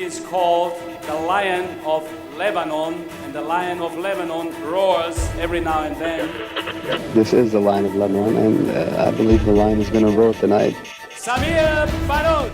is called the Lion of Lebanon, and the Lion of Lebanon roars every now and then. This is the Lion of Lebanon, and I believe the lion is going to roar tonight. Samir Bannout!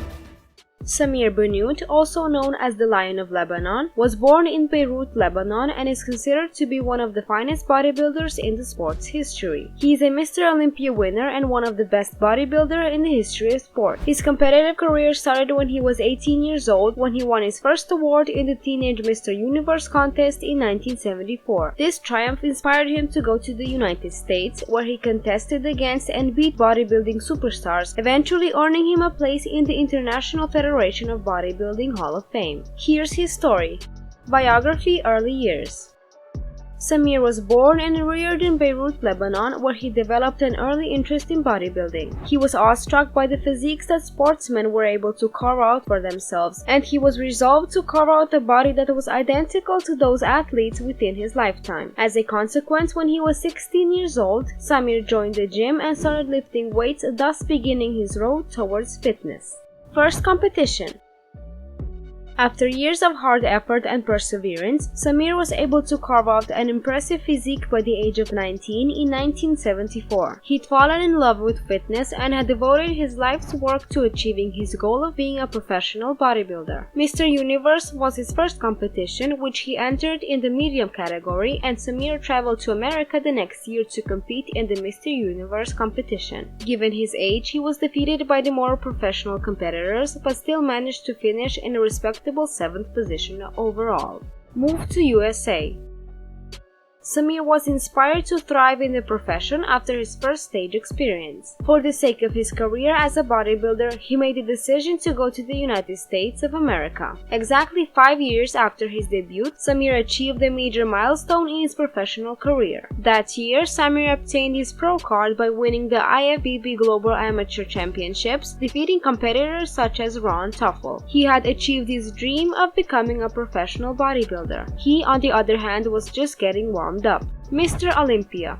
Samir Bannout, also known as the Lion of Lebanon, was born in Beirut, Lebanon, and is considered to be one of the finest bodybuilders in the sport's history. He is a Mr. Olympia winner and one of the best bodybuilders in the history of sport. His competitive career started when he was 18 years old, when he won his first award in the Teenage Mr. Universe contest in 1974. This triumph inspired him to go to the United States, where he contested against and beat bodybuilding superstars, eventually earning him a place in the International Federation of Bodybuilding Hall of Fame. Here's his story. Biography: Early years. Samir was born and reared in Beirut, Lebanon, where he developed an early interest in bodybuilding. He was awestruck by the physiques that sportsmen were able to carve out for themselves, and he was resolved to carve out a body that was identical to those athletes within his lifetime. As a consequence, when he was 16 years old, Samir joined the gym and started lifting weights, thus beginning his road towards fitness. First competition. After years of hard effort and perseverance, Samir was able to carve out an impressive physique by the age of 19 in 1974. He'd fallen in love with fitness and had devoted his life's work to achieving his goal of being a professional bodybuilder. Mr. Universe was his first competition, which he entered in the medium category, and Samir traveled to America the next year to compete in the Mr. Universe competition. Given his age, he was defeated by the more professional competitors, but still managed to finish in a respectable 7th position overall. Move to USA. Samir was inspired to thrive in the profession after his first stage experience. For the sake of his career as a bodybuilder, he made the decision to go to the United States of America. Exactly 5 years after his debut, Samir achieved a major milestone in his professional career. That year, Samir obtained his pro card by winning the IFBB Global Amateur Championships, defeating competitors such as Ron Tuffle. He had achieved his dream of becoming a professional bodybuilder. He, on the other hand, was just getting warmed up. Mr. Olympia.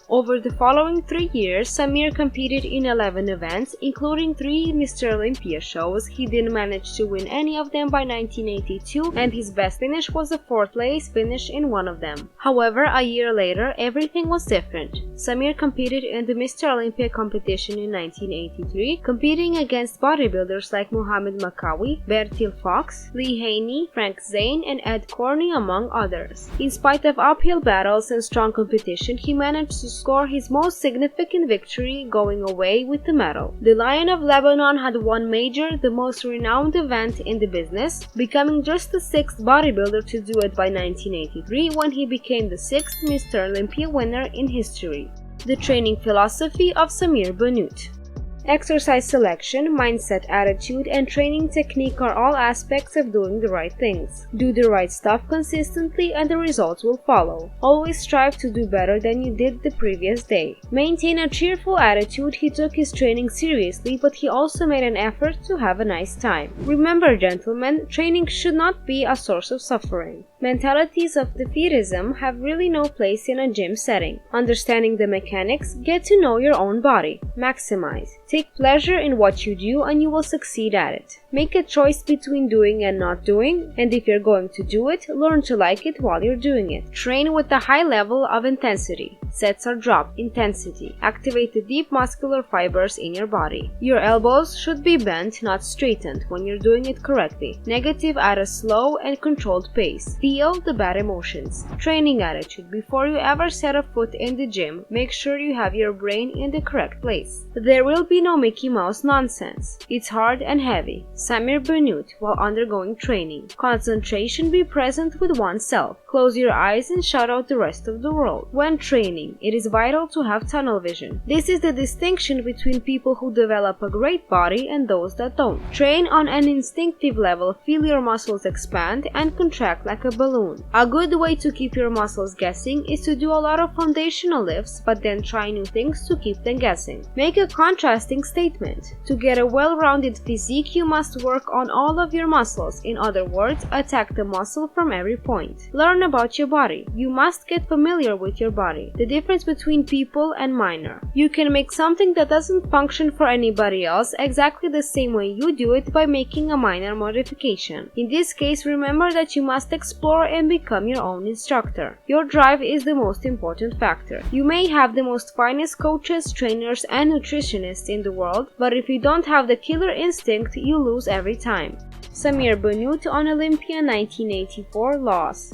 Over the following 3 years, Samir competed in 11 events, including 3 Mr. Olympia shows. He didn't manage to win any of them by 1982, and his best finish was a 4th place finish in one of them. However, a year later, everything was different. Samir competed in the Mr. Olympia competition in 1983, competing against bodybuilders like Muhammad Makawi, Bertil Fox, Lee Haney, Frank Zane, and Ed Corney, among others. In spite of uphill battles and strong competition, he managed to score his most significant victory, going away with the medal. The Lion of Lebanon had won major, the most renowned event in the business, becoming just the 6th bodybuilder to do it by 1983, when he became the 6th Mr. Olympia winner in history. The training philosophy of Samir Bannout. Exercise selection, mindset, attitude, and training technique are all aspects of doing the right things. Do the right stuff consistently and the results will follow. Always strive to do better than you did the previous day. Maintain a cheerful attitude. He took his training seriously, but he also made an effort to have a nice time. Remember, gentlemen, training should not be a source of suffering. Mentalities of defeatism have really no place in a gym setting. Understanding the mechanics, get to know your own body. Maximize. Take pleasure in what you do and you will succeed at it. Make a choice between doing and not doing, and if you're going to do it, learn to like it while you're doing it. Train with a high level of intensity. Sets are dropped. Intensity. Activate the deep muscular fibers in your body. Your elbows should be bent, not straightened, when you're doing it correctly. Negative at a slow and controlled pace. Feel the bad emotions. Training attitude. Before you ever set a foot in the gym, make sure you have your brain in the correct place. There will be no Mickey Mouse nonsense. It's hard and heavy. Samir Bannout while undergoing training. Concentration, be present with oneself. Close your eyes and shut out the rest of the world. When training, it is vital to have tunnel vision. This is the distinction between people who develop a great body and those that don't. Train on an instinctive level, feel your muscles expand and contract like a balloon. A good way to keep your muscles guessing is to do a lot of foundational lifts, but then try new things to keep them guessing. Make a contrasting statement. To get a well-rounded physique, you must must work on all of your muscles. In other words, attack the muscle from every point. Learn about your body. You must get familiar with your body. The difference between people and minor. You can make something that doesn't function for anybody else exactly the same way you do it by making a minor modification. In this case, remember that you must explore and become your own instructor. Your drive is the most important factor. You may have the most finest coaches, trainers, and nutritionists in the world, but if you don't have the killer instinct, you lose every time. Samir Bannout on Olympia 1984 loss.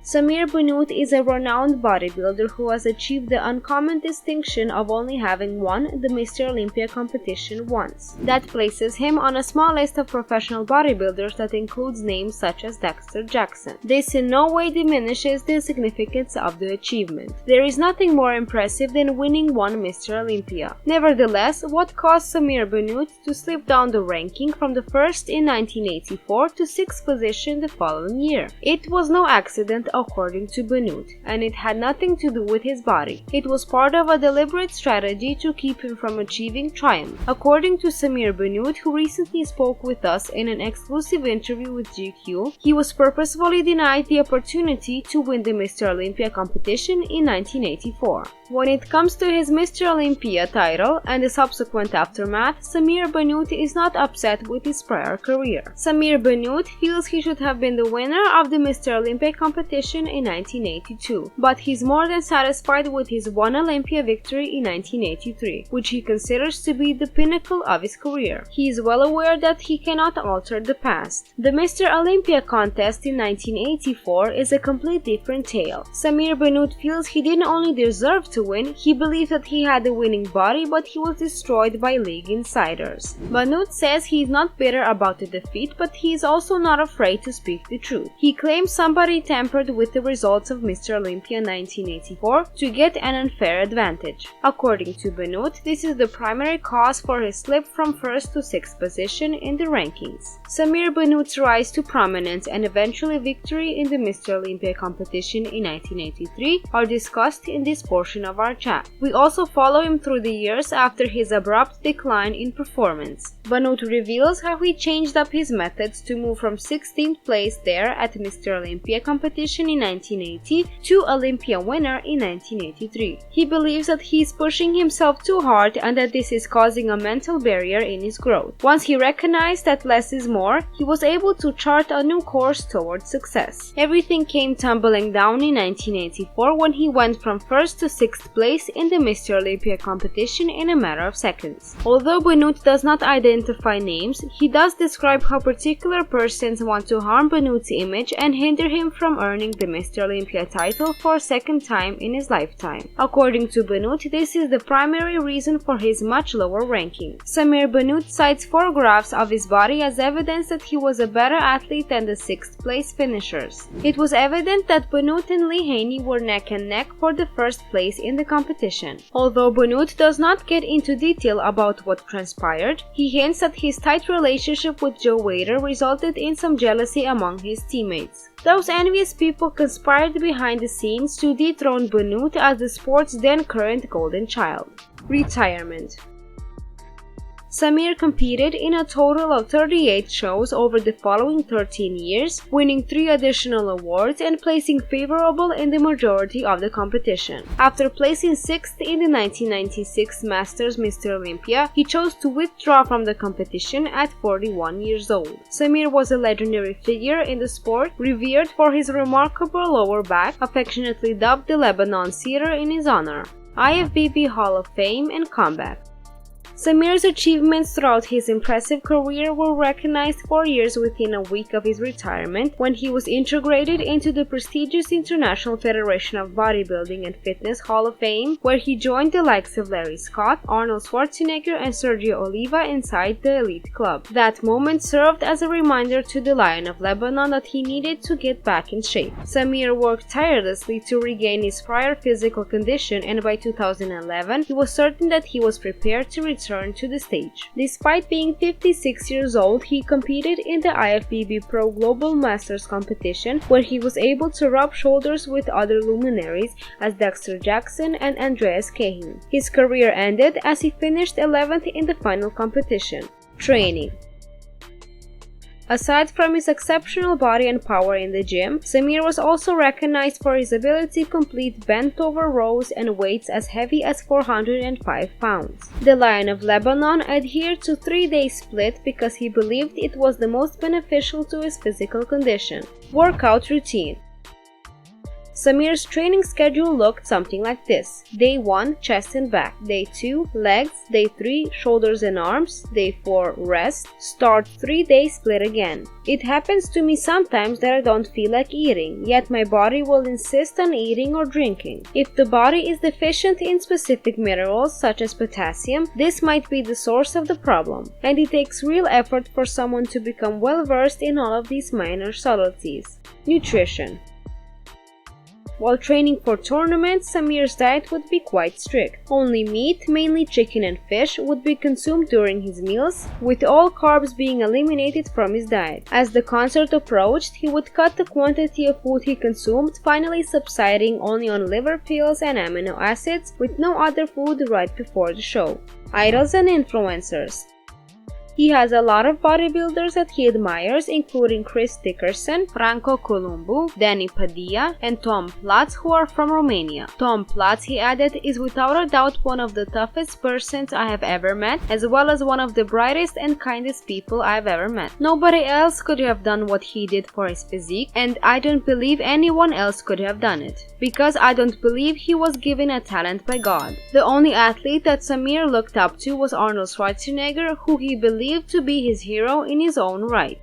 Samir Bannout is a renowned bodybuilder who has achieved the uncommon distinction of only having won the Mr. Olympia competition once. That places him on a small list of professional bodybuilders that includes names such as Dexter Jackson. This in no way diminishes the significance of the achievement. There is nothing more impressive than winning one Mr. Olympia. Nevertheless, what caused Samir Bannout to slip down the ranking from the first in 1984 to 6th position the following year? It was no accident, according to Bannout, and it had nothing to do with his body. It was part of a deliberate strategy to keep him from achieving triumph. According to Samir Bannout, who recently spoke with us in an exclusive interview with GQ, he was purposefully denied the opportunity to win the Mr. Olympia competition in 1984. When it comes to his Mr. Olympia title and the subsequent aftermath, Samir Bannout is not upset with his prior career. Samir Bannout feels he should have been the winner of the Mr. Olympia competition in 1982, but he's more than satisfied with his one Olympia victory in 1983, which he considers to be the pinnacle of his career. He is well aware that he cannot alter the past. The Mr. Olympia contest in 1984 is a complete different tale. Samir Bannout feels he didn't only deserve to win, he believed that he had a winning body, but he was destroyed by league insiders. Bannout says he is not bitter about the defeat, but he is also not afraid to speak the truth. He claims somebody tampered with the results of Mr. Olympia 1984 to get an unfair advantage. According to Bannout, this is the primary cause for his slip from 1st to 6th position in the rankings. Samir Bannout's rise to prominence and eventually victory in the Mr. Olympia competition in 1983 are discussed in this portion of our chat. We also follow him through the years after his abrupt decline in performance. Bannout reveals how he changed up his methods to move from 16th place there at Mr. Olympia competition in 1980 to Olympia winner in 1983. He believes that he is pushing himself too hard and that this is causing a mental barrier in his growth. Once he recognized that less is more, he was able to chart a new course towards success. Everything came tumbling down in 1984 when he went from 1st to 6th place in the Mr. Olympia competition in a matter of seconds. Although Bannout does not identify names, he does describe how particular persons want to harm Bannout's image and hinder him from earning the Mr. Olympia title for a second time in his lifetime. According to Bannout, this is the primary reason for his much lower ranking. Samir Bannout cites 4 graphs of his body as evidence that he was a better athlete than the 6th place finishers. It was evident that Bannout and Lee Haney were neck and neck for the 1st place in the competition. Although Bannout does not get into detail about what transpired, he hints that his tight relationship with Joe Waiter resulted in some jealousy among his teammates. Those envious people conspired behind the scenes to dethrone Bannout as the sport's then current golden child. Retirement. Samir competed in a total of 38 shows over the following 13 years, winning 3 additional awards and placing favorable in the majority of the competition. After placing 6th in the 1996 Masters Mr. Olympia, he chose to withdraw from the competition at 41 years old. Samir was a legendary figure in the sport, revered for his remarkable lower back, affectionately dubbed the Lebanon Seater in his honor. IFBB Hall of Fame and comeback. Samir's achievements throughout his impressive career were recognized 4 years within a week of his retirement when he was integrated into the prestigious International Federation of Bodybuilding and Fitness Hall of Fame, where he joined the likes of Larry Scott, Arnold Schwarzenegger, and Sergio Oliva inside the elite club. That moment served as a reminder to the Lion of Lebanon that he needed to get back in shape. Samir worked tirelessly to regain his prior physical condition, and by 2011, he was certain that he was prepared to return to the stage. Despite being 56 years old, he competed in the IFBB Pro Global Masters competition, where he was able to rub shoulders with other luminaries as Dexter Jackson and Andreas Cahin. His career ended as he finished 11th in the final competition. Training. Aside from his exceptional body and power in the gym, Samir was also recognized for his ability to complete bent-over rows and weights as heavy as 405 pounds. The Lion of Lebanon adhered to 3-day split because he believed it was the most beneficial to his physical condition. Workout routine. Samir's training schedule looked something like this. Day 1, chest and back. Day 2, legs. Day 3, shoulders and arms. Day 4, rest. Start 3-day split again. It happens to me sometimes that I don't feel like eating, yet my body will insist on eating or drinking. If the body is deficient in specific minerals such as potassium, this might be the source of the problem, and it takes real effort for someone to become well versed in all of these minor subtleties. Nutrition. While training for tournaments, Samir's diet would be quite strict. Only meat, mainly chicken and fish, would be consumed during his meals, with all carbs being eliminated from his diet. As the concert approached, he would cut the quantity of food he consumed, finally subsiding only on liver pills and amino acids, with no other food right before the show. Idols and influencers. He has a lot of bodybuilders that he admires, including Chris Dickerson, Franco Columbu, Danny Padilla, and Tom Platz, who are from Romania. Tom Platz, he added, is without a doubt one of the toughest persons I have ever met, as well as one of the brightest and kindest people I have ever met. Nobody else could have done what he did for his physique, and I don't believe anyone else could have done it, because I don't believe he was given a talent by God. The only athlete that Samir looked up to was Arnold Schwarzenegger, who he believed to be his hero in his own right.